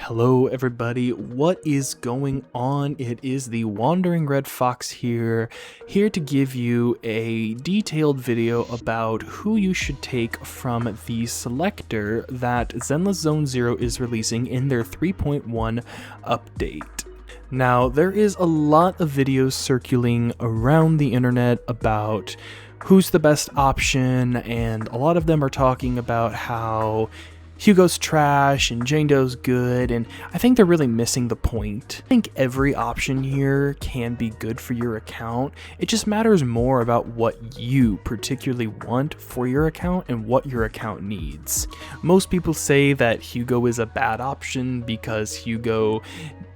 Hello everybody, what is going on? It is the Wandering Red Fox here to give you a detailed video about who you should take from the selector that Zenless Zone 0 is releasing in their 3.1 update. Now, there is a lot of videos circulating around the internet about who's the best option, and a lot of them are talking about how Hugo's trash and Jane Doe's good, and I think they're really missing the point. I think every option here can be good for your account. It just matters more about what you particularly want for your account and what your account needs. Most people say that Hugo is a bad option because Hugo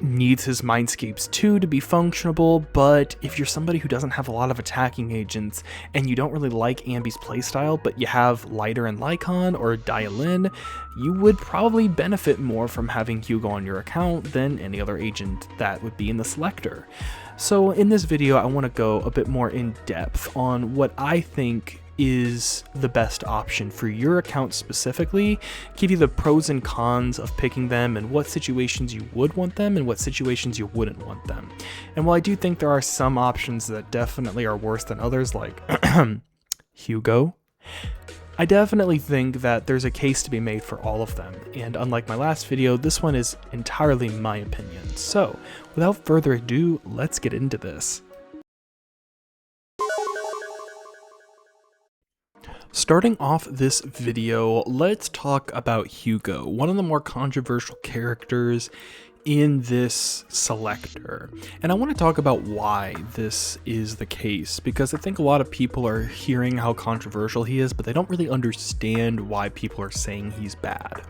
needs his Mindscapes 2 to be functionable, but if you're somebody who doesn't have a lot of attacking agents and you don't really like Ambi's playstyle, but you have Lighter and Lycon or Dialin, you would probably benefit more from having Hugo on your account than any other agent that would be in the selector. So in this video, I want to go a bit more in depth on what I think is the best option for your account specifically, give you the pros and cons of picking them and what situations you would want them and what situations you wouldn't want them. And while I do think there are some options that definitely are worse than others, like Hugo, I definitely think that there's a case to be made for all of them, and unlike my last video, this one is entirely my opinion. So without further ado, let's get into this. Starting off this video, let's talk about Hugo, one of the more controversial characters in this selector. And I want to talk about why this is the case, because I think a lot of people are hearing how controversial he is, but they don't really understand why people are saying he's bad.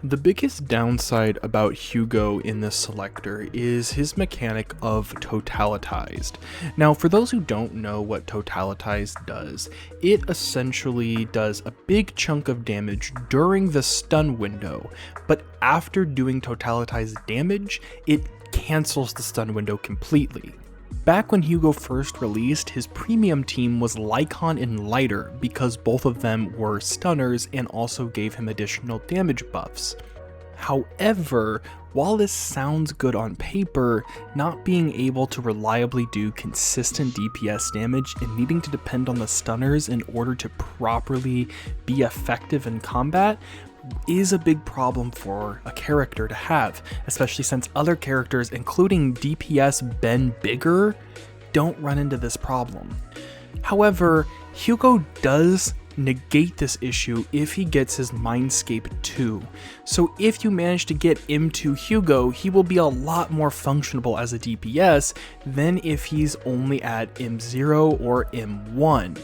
The biggest downside about Hugo in this selector is his mechanic of totalitized. Now, for those who don't know what totalitized does, it essentially does a big chunk of damage during the stun window, but after doing totalitized damage, it cancels the stun window completely. Back when Hugo first released, his premium team was Lycon and Lighter because both of them were stunners and also gave him additional damage buffs. However, while this sounds good on paper, not being able to reliably do consistent DPS damage and needing to depend on the stunners in order to properly be effective in combat is a big problem for a character to have, especially since other characters, including DPS Ben Bigger, don't run into this problem. However, Hugo does negate this issue if he gets his Mindscape 2. So if you manage to get into Hugo, he will be a lot more functionable as a DPS than if he's only at M0 or M1.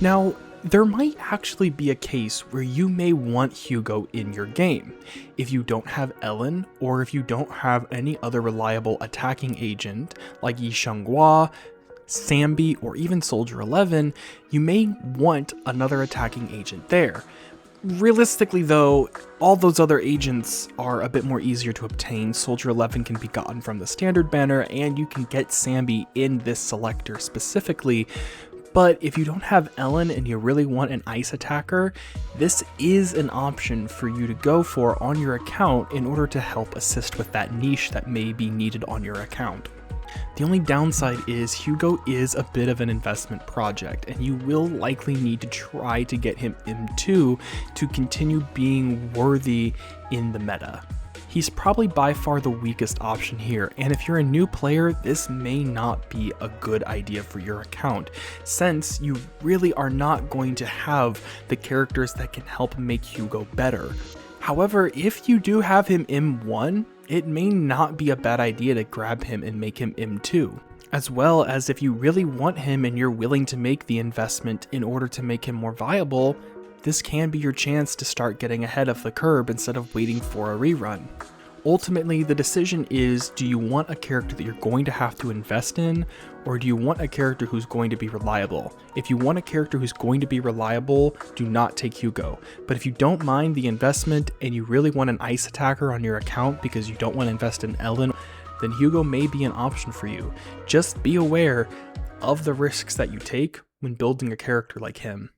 Now, there might actually be a case where you may want Hugo in your game. If you don't have Ellen, or if you don't have any other reliable attacking agent like Shunguang, Ambi, or even Soldier 11, you may want another attacking agent there. Realistically though, all those other agents are a bit more easier to obtain. Soldier 11 can be gotten from the standard banner, and you can get Ambi in this selector specifically. But if you don't have Ellen and you really want an ice attacker, this is an option for you to go for on your account in order to help assist with that niche that may be needed on your account. The only downside is Hugo is a bit of an investment project, and you will likely need to try to get him M2 to continue being worthy in the meta. He's probably by far the weakest option here, and if you're a new player, this may not be a good idea for your account, since you really are not going to have the characters that can help make Hugo better. However, if you do have him M1, it may not be a bad idea to grab him and make him M2. As well as if you really want him and you're willing to make the investment in order to make him more viable, this can be your chance to start getting ahead of the curve instead of waiting for a rerun. Ultimately, the decision is, do you want a character that you're going to have to invest in, or do you want a character who's going to be reliable? If you want a character who's going to be reliable, do not take Hugo. But if you don't mind the investment and you really want an ice attacker on your account because you don't want to invest in Ellen, then Hugo may be an option for you. Just be aware of the risks that you take when building a character like him.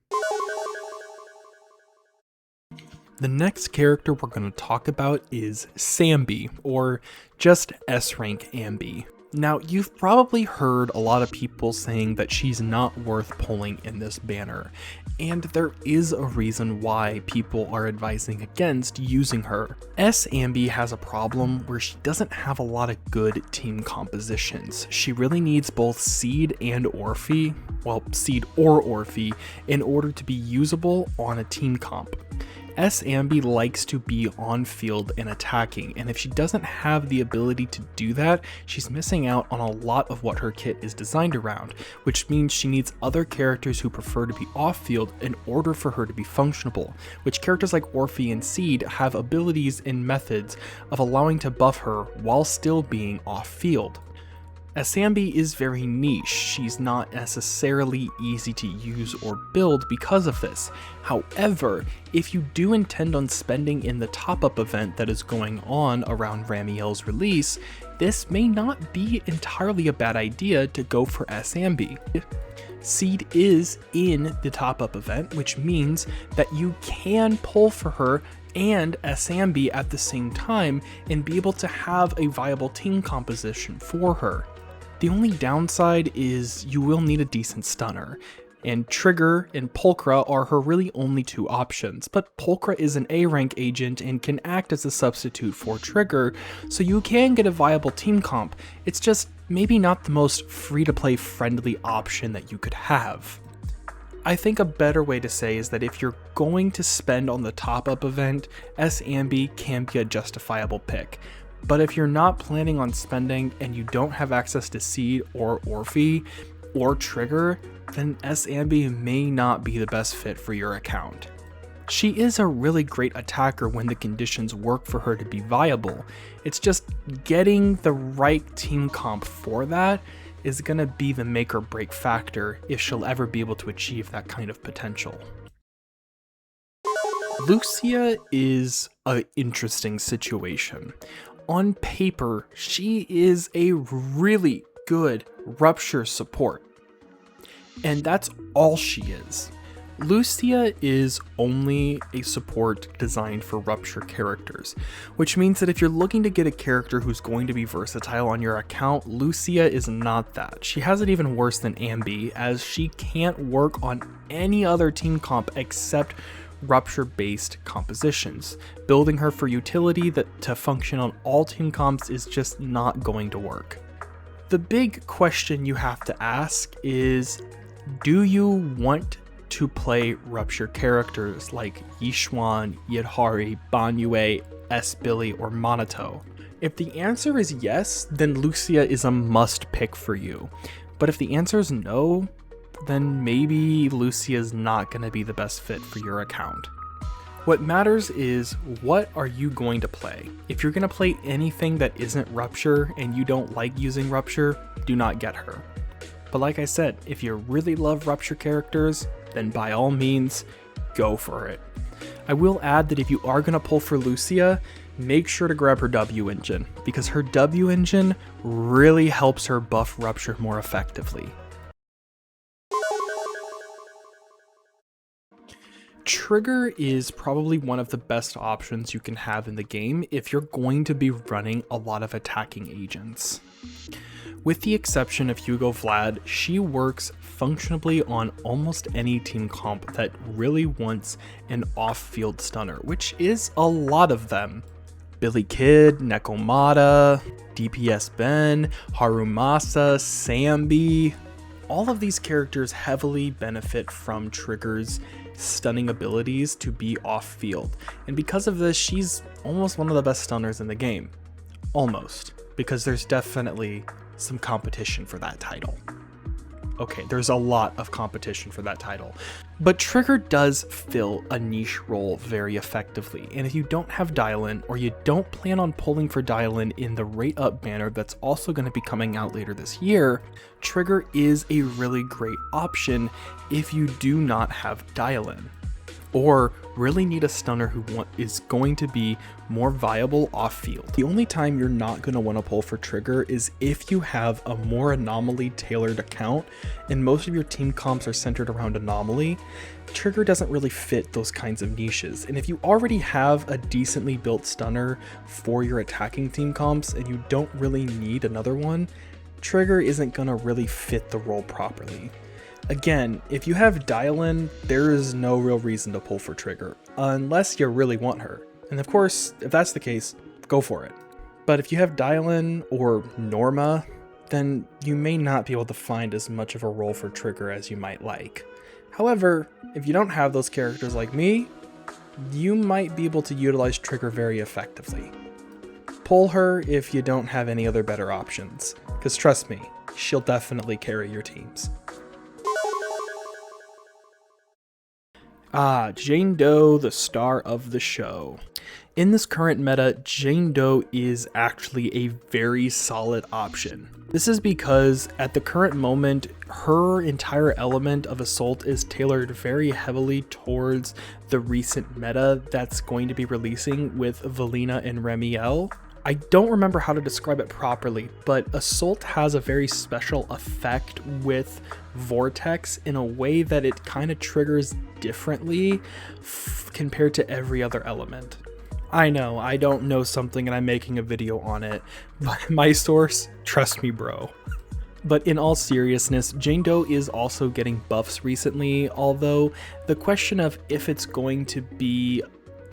The next character we're going to talk about is Sambi, or just S-rank Ambi. Now, you've probably heard a lot of people saying that she's not worth pulling in this banner, and there is a reason why people are advising against using her. Ambi has a problem where she doesn't have a lot of good team compositions. She really needs both Seed and Orphe, well, Seed or Orphe, in order to be usable on a team comp. Ambi likes to be on field and attacking, and if she doesn't have the ability to do that, she's missing out on a lot of what her kit is designed around, which means she needs other characters who prefer to be off field in order for her to be functional, which characters like Orphe and Seed have abilities and methods of allowing to buff her while still being off field. Ambi is very niche, she's not necessarily easy to use or build because of this. However, if you do intend on spending in the top-up event that is going on around Ramiel's release, this may not be entirely a bad idea to go for Ambi. Seed is in the top-up event, which means that you can pull for her and Ambi at the same time and be able to have a viable team composition for her. The only downside is you will need a decent stunner, and Trigger and Pulchra are her really only two options, but Pulchra is an A-rank agent and can act as a substitute for Trigger, so you can get a viable team comp. It's just maybe not the most free-to-play friendly option that you could have. I think a better way to say is that if you're going to spend on the top-up event, Ambi can be a justifiable pick. But if you're not planning on spending and you don't have access to Seed or Orphe or Trigger, then Ambi may not be the best fit for your account. She is a really great attacker when the conditions work for her to be viable. It's just getting the right team comp for that is going to be the make or break factor if she'll ever be able to achieve that kind of potential. Lucia is an interesting situation. On paper, she is a really good Rupture support, and that's all she is. Lucia is only a support designed for Rupture characters, which means that if you're looking to get a character who's going to be versatile on your account, Lucia is not that. She has it even worse than Ambi, as she can't work on any other team comp except Rupture-based compositions. Building her for utility to function on all team comps is just not going to work. The big question you have to ask is, do you want to play Rupture characters like Yishuan, Yidhari, Banyue, S-Billy, or Monato? If the answer is yes, then Lucia is a must pick for you. But if the answer is no, then maybe Lucia's not going to be the best fit for your account. What matters is, what are you going to play? If you're going to play anything that isn't Rupture and you don't like using Rupture, do not get her. But like I said, if you really love Rupture characters, then by all means, go for it. I will add that if you are going to pull for Lucia, make sure to grab her W engine, because her W engine really helps her buff Rupture more effectively. Trigger is probably one of the best options you can have in the game if you're going to be running a lot of attacking agents. With the exception of Hugo Vlad, she works functionally on almost any team comp that really wants an off-field stunner, which is a lot of them. Billy Kid, Nekomata, DPS Ben, Harumasa, Sambi. All of these characters heavily benefit from Trigger's stunning abilities to be off-field, and because of this, she's almost one of the best stunners in the game. Almost, because there's definitely some competition for that title. Okay, there's a lot of competition for that title, but Trigger does fill a niche role very effectively, and if you don't have dial-in, or you don't plan on pulling for dial-in in the rate up banner that's also going to be coming out later this year, Trigger is a really great option if you do not have dial-in. or really need a stunner who is going to be more viable off field. The only time you're not going to want to pull for trigger is if you have a more anomaly tailored account and most of your team comps are centered around anomaly. Trigger doesn't really fit those kinds of niches, and if you already have a decently built stunner for your attacking team comps and you don't really need another one, trigger isn't going to really fit the role properly. Again, if you have Dial-In, there is no real reason to pull for trigger, unless you really want her. And of course, if that's the case, go for it. But if you have Dial-In or Norma, then you may not be able to find as much of a role for trigger as you might like. However, if you don't have those characters like me, you might be able to utilize trigger very effectively. Pull her if you don't have any other better options, because trust me, she'll definitely carry your teams. Jane Doe, the star of the show. In this current meta, Jane Doe is actually a very solid option. This is because at the current moment, her entire element of assault is tailored very heavily towards the recent meta that's going to be releasing with Valina and Remiel. I don't remember how to describe it properly, but Assault has a very special effect with Vortex in a way that it kind of triggers differently compared to every other element. I know, I don't know something and I'm making a video on it, but my source, trust me bro. But in all seriousness, Jane Doe is also getting buffs recently, although the question of if it's going to be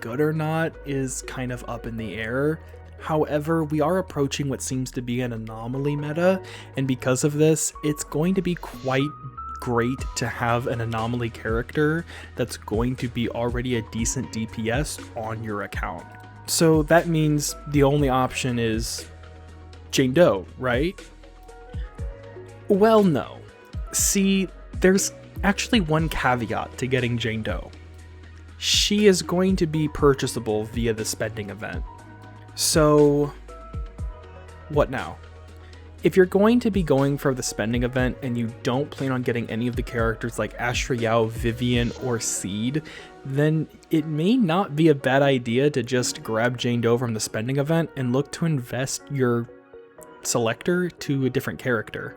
good or not is kind of up in the air. However, we are approaching what seems to be an anomaly meta, and because of this, it's going to be quite great to have an anomaly character that's going to be already a decent DPS on your account. So that means the only option is Jane Doe, right? Well, no. See, there's actually one caveat to getting Jane Doe. She is going to be purchasable via the spending event. So, what now? If you're going to be going for the spending event and you don't plan on getting any of the characters like Astra Yao, Vivian, or Seed, then it may not be a bad idea to just grab Jane Doe from the spending event and look to invest your selector to a different character.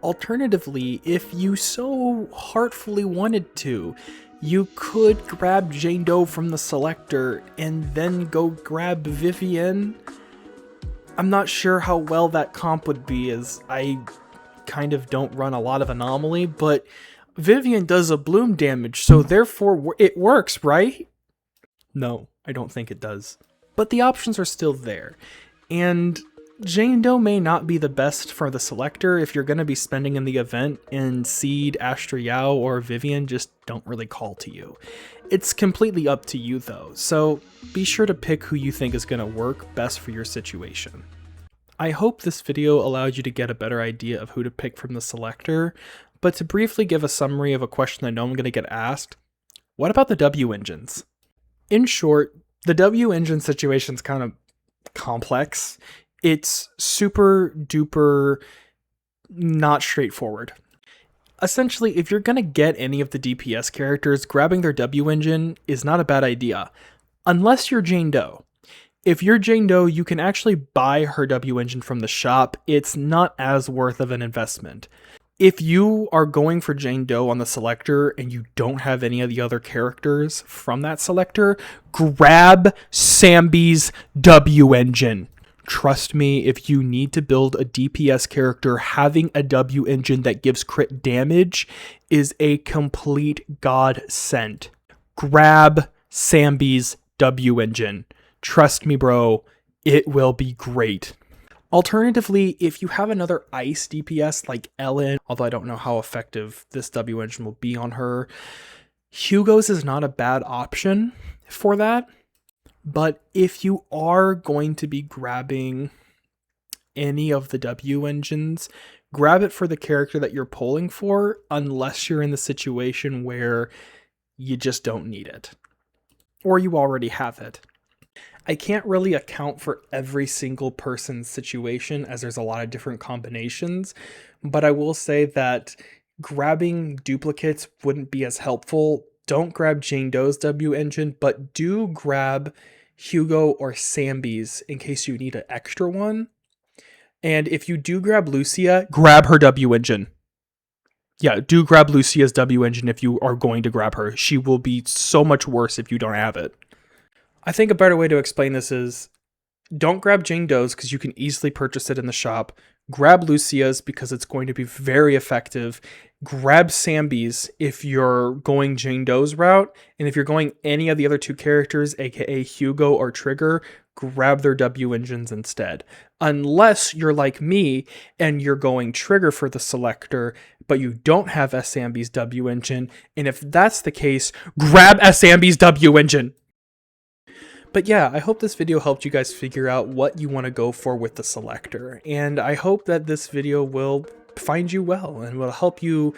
Alternatively, if you so heartfully wanted to, you could grab Jane Doe from the selector and then go grab Vivian. I'm not sure how well that comp would be, as I kind of don't run a lot of anomaly, but Vivian does a bloom damage, so therefore it works, right? No, I don't think it does. But the options are still there, and Jane Doe may not be the best for the selector if you're going to be spending in the event, and Seed, Astra Yao, or Vivian just don't really call to you. It's completely up to you though, so be sure to pick who you think is going to work best for your situation. I hope this video allowed you to get a better idea of who to pick from the selector, but to briefly give a summary of a question I know I'm going to get asked, what about the W engines? In short, the W engine situation's kind of complex. It's super duper not straightforward. Essentially, if you're going to get any of the DPS characters, grabbing their W engine is not a bad idea, unless you're Jane Doe. If you're Jane Doe, you can actually buy her W engine from the shop. It's not as worth of an investment. If you are going for Jane Doe on the selector and you don't have any of the other characters from that selector, grab Ambi's W engine. Trust me, if you need to build a DPS character, having a W engine that gives crit damage is a complete godsend. Grab Ambi's W engine. Trust me, bro, it will be great. Alternatively, if you have another ice DPS like Ellen, although I don't know how effective this W engine will be on her, Hugo's is not a bad option for that. But if you are going to be grabbing any of the W engines, grab it for the character that you're pulling for, unless you're in the situation where you just don't need it, or you already have it. I can't really account for every single person's situation, as there's a lot of different combinations, but I will say that grabbing duplicates wouldn't be as helpful don't grab Jane Doe's W engine, but do grab Hugo or Sambi's in case you need an extra one. And if you do grab Lucia, grab her W engine. Yeah, do grab Lucia's W engine if you are going to grab her. She will be so much worse if you don't have it. I think a better way to explain this is don't grab Jane Doe's because you can easily purchase it in the shop. Grab Lucia's because it's going to be very effective. Grab Sambi's if you're going Jane Doe's route. And if you're going any of the other two characters, aka Hugo or Trigger, grab their W engines instead. Unless you're like me and you're going Trigger for the selector, but you don't have Sambi's W engine. And if that's the case, grab Sambi's W engine. But yeah, I hope this video helped you guys figure out what you want to go for with the selector. And I hope that this video will find you well and will help you.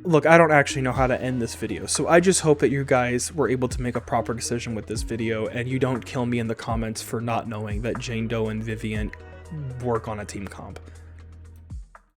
Look, I don't actually know how to end this video, so I just hope that you guys were able to make a proper decision with this video and you don't kill me in the comments for not knowing that Jane Doe and Vivian work on a team comp.